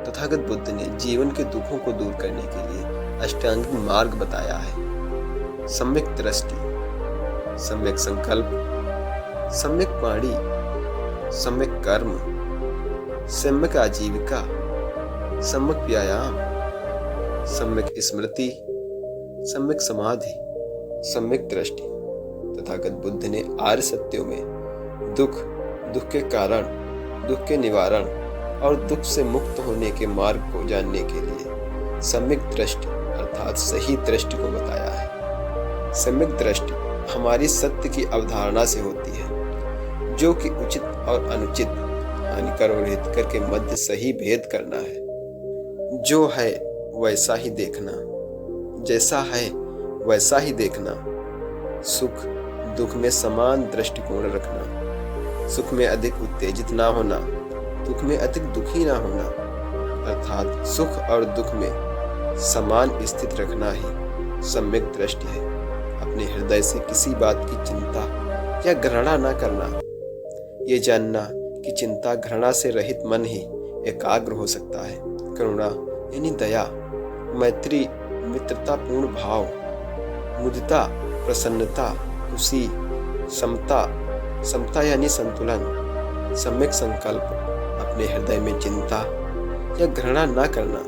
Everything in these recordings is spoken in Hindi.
तथागत बुद्ध ने जीवन के दुखों को दूर करने के लिए अष्टांगिक मार्ग बताया है। सम्यक दृष्टि, सम्यक संकल्प, सम्यक वाणी, सम्यक कर्म, सम्यक आजीविका, सम्यक व्यायाम, सम्यक स्मृति, सम्यक समाधि, सम्यक दृष्टि। तथागत बुद्ध ने आर्य सत्यों में दुख, दुख के कारण, दुख के निवारण और दुख से मुक्त होने के मार्ग को जानने के लिए सम्यक दृष्टि अर्थात सही दृष्टि को बताया है। सम्यक दृष्टि हमारी सत्य की अवधारणा से होती है, जो कि उचित और अनुचित, हानिकर और हितकर के मध्य सही भेद करना है। जो है वैसा ही देखना, जैसा है वैसा ही देखना, सुख दुख में समान दृष्टिकोण रखना, सुख में अधिक उत्तेजित ना होना, दुख में अधिक दुखी ना होना, अर्थात सुख और दुख में समान स्थित रखना ही सम्यक दृष्टि है। अपने हृदय से किसी बात की चिंता या घृणा न करना, ये जानना कि चिंता घृणा से रहित मन ही एकाग्र हो सकता है। करुणा यानी दया, मैत्री मित्रतापूर्ण भाव, मुदिता प्रसन्नता, खुशी, समता, समता यानी संतुलन, सम्यक संकल्प, अपने हृदय में चिंता या घृणा न करना।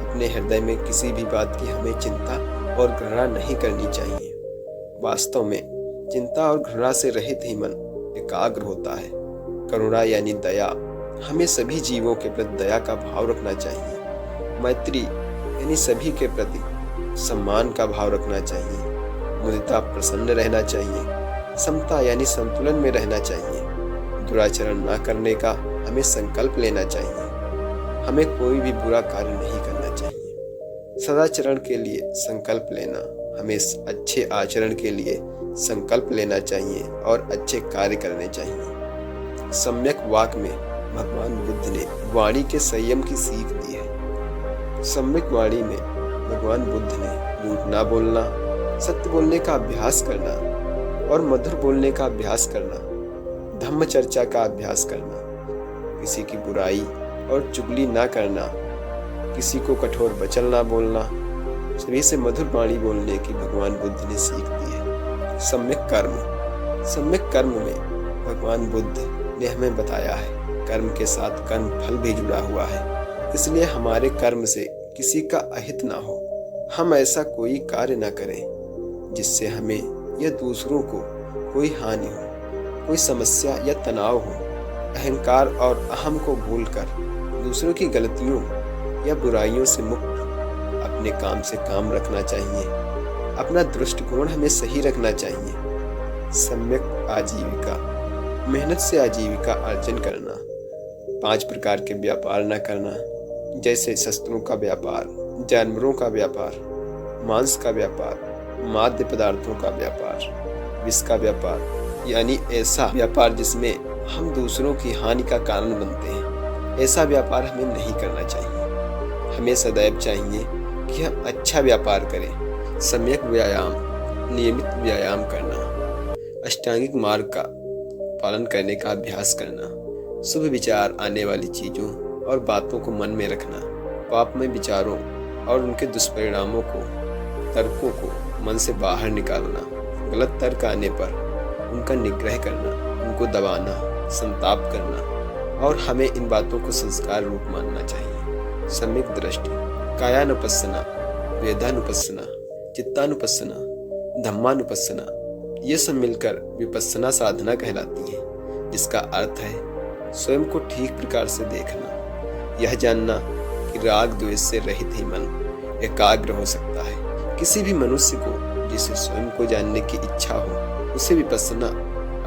अपने हृदय में किसी भी बात की हमें चिंता और घृणा नहीं करनी चाहिए। वास्तव में चिंता और घृणा से रहित ही मन एकाग्र होता है। करुणा यानी दया, हमें सभी जीवों के प्रति दया का भाव रखना चाहिए। मैत्री यानी सभी के प्रति सम्मान का भाव रखना चाहिए। मुदिता प्रसन्न रहना चाहिए। समता यानी संतुलन में रहना चाहिए। दुराचरण न करने का हमें संकल्प लेना चाहिए। हमें कोई भी बुरा कार्य नहीं करना चाहिए। सदाचरण के लिए संकल्प लेना, हमें अच्छे आचरण के लिए संकल्प लेना चाहिए और अच्छे कार्य करने चाहिए। सम्यक वाक में भगवान बुद्ध ने वाणी के संयम की सीख दी है। सम्यक वाणी में भगवान बुद्ध ने झूठ ना बोलना, सत्य बोलने का अभ्यास करना और मधुर बोलने का अभ्यास करना, धम्म चर्चा का अभ्यास करना, किसी की बुराई और चुगली ना करना, किसी को कठोर वचन ना बोलना, सभी से मधुर वाणी बोलने की भगवान बुद्ध ने सीख दी है। सम्यक कर्म, सम्यक कर्म में भगवान बुद्ध ने हमें बताया है कर्म के साथ कर्म फल भी जुड़ा हुआ है, इसलिए हमारे कर्म से किसी का अहित ना हो। हम ऐसा कोई कार्य ना करें जिससे हमें या दूसरों को कोई हानि हो, कोई समस्या या तनाव हो। अहंकार और अहम को भूलकर दूसरों की गलतियों या बुराइयों से मुक्त अपने काम से काम रखना चाहिए। अपना दृष्टिकोण हमें सही रखना चाहिए। सम्यक आजीविका, मेहनत से आजीविका अर्जन करना। 5 प्रकार के व्यापार न करना, जैसे शस्त्रों का व्यापार, जानवरों का व्यापार, मांस का व्यापार, माद्य पदार्थों का व्यापार, विष का व्यापार, यानी ऐसा व्यापार जिसमें हम दूसरों की हानि का कारण बनते हैं। ऐसा व्यापार हमें नहीं करना चाहिए। हमें सदैव चाहिए कि हम अच्छा व्यापार करें। सम्यक व्यायाम, नियमित व्यायाम करना, अष्टांगिक मार्ग का पालन करने का अभ्यास करना, शुभ विचार आने वाली चीज़ों और बातों को मन में रखना, पापमय विचारों और उनके दुष्परिणामों को, तर्कों को मन से बाहर निकालना, गलत तर्क आने पर उनका निग्रह करना, उनको दबाना, संताप करना और हमें इन बातों को संस्कार रूप मानना चाहिए। सम्यक दृष्टि, कायानुपस्सना, वेदानुपस्सना, चित्तानुपस्सना, धम्मानुपस्सना, ये सब मिलकर विपस्सना साधना कहलाती है, जिसका अर्थ है स्वयं को ठीक प्रकार से देखना, यह जानना कि राग द्वेष से रहित ही मन एकाग्र हो सकता है। किसी भी मनुष्य को जिसे स्वयं को जानने की इच्छा हो, उसे विपस्सना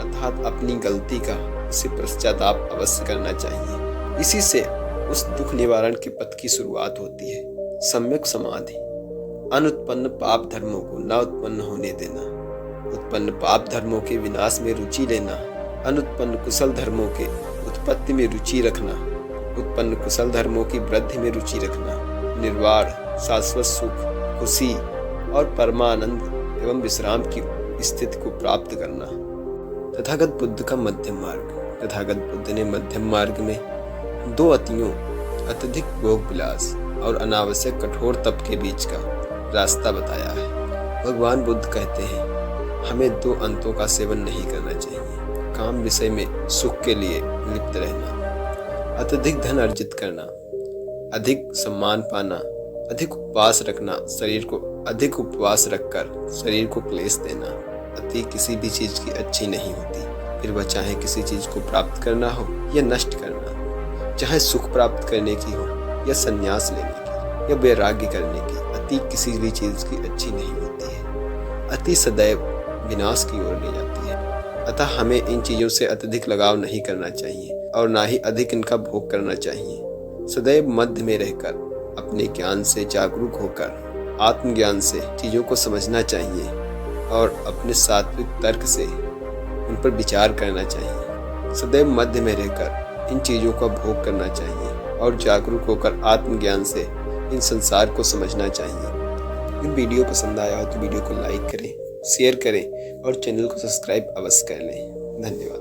अर्थात अपनी गलती का उसे पश्चाताप अवश्य करना चाहिए। इसी से उस दुख निवारण के पथ की शुरुआत होती है। सम्यक समाधि, अनुत्पन्न पाप धर्मों को न उत्पन्न होने देना, उत्पन्न पाप धर्मों के विनाश में रुचि लेना, अनुत्पन्न कुशल धर्मों के उत्पत्ति में रुचि रखना, उत्पन्न कुशल धर्मों की वृद्धि में रुचि रखना, निर्वाण, शाश्वत सुख, खुशी और परमानंद एवं विश्राम की स्थिति को प्राप्त करना। तथागत बुद्ध का मध्यम मार्ग, तथागत बुद्ध ने मध्यम मार्ग में 2 अतियों अत्यधिक भोग विलास और अनावश्यक कठोर तप के बीच का रास्ता बताया है। भगवान बुद्ध कहते हैं, हमें दो अंतों का सेवन नहीं करना चाहिए। काम विषय में सुख के लिए लिप्त रहना, अत्यधिक धन अर्जित करना, अधिक सम्मान पाना, अधिक उपवास रखना, शरीर को अधिक उपवास रखकर शरीर को क्लेश देना। अति किसी भी चीज की अच्छी नहीं होती, फिर वह चाहे किसी चीज को प्राप्त करना हो या नष्ट करना, चाहे सुख प्राप्त करने की हो या संन्यास लेने की या वैराग्य करने की। अति किसी भी चीज की अच्छी नहीं होती है। अति सदैव विनाश की ओर ले जाती है। अतः हमें इन चीजों से अत्यधिक लगाव नहीं करना चाहिए और ना ही अधिक इनका भोग करना चाहिए। सदैव मध्य में रहकर अपने ज्ञान से जागरूक होकर आत्मज्ञान से चीजों को समझना चाहिए और अपने सात्विक तर्क से उन पर विचार करना चाहिए। सदैव मध्य में रहकर इन चीजों का भोग करना चाहिए और जागरूक होकर आत्मज्ञान से इन संसार को समझना चाहिए। इन वीडियो पसंद आया हो तो वीडियो को लाइक करें, शेयर करें और चैनल को सब्सक्राइब अवश्य कर लें। धन्यवाद।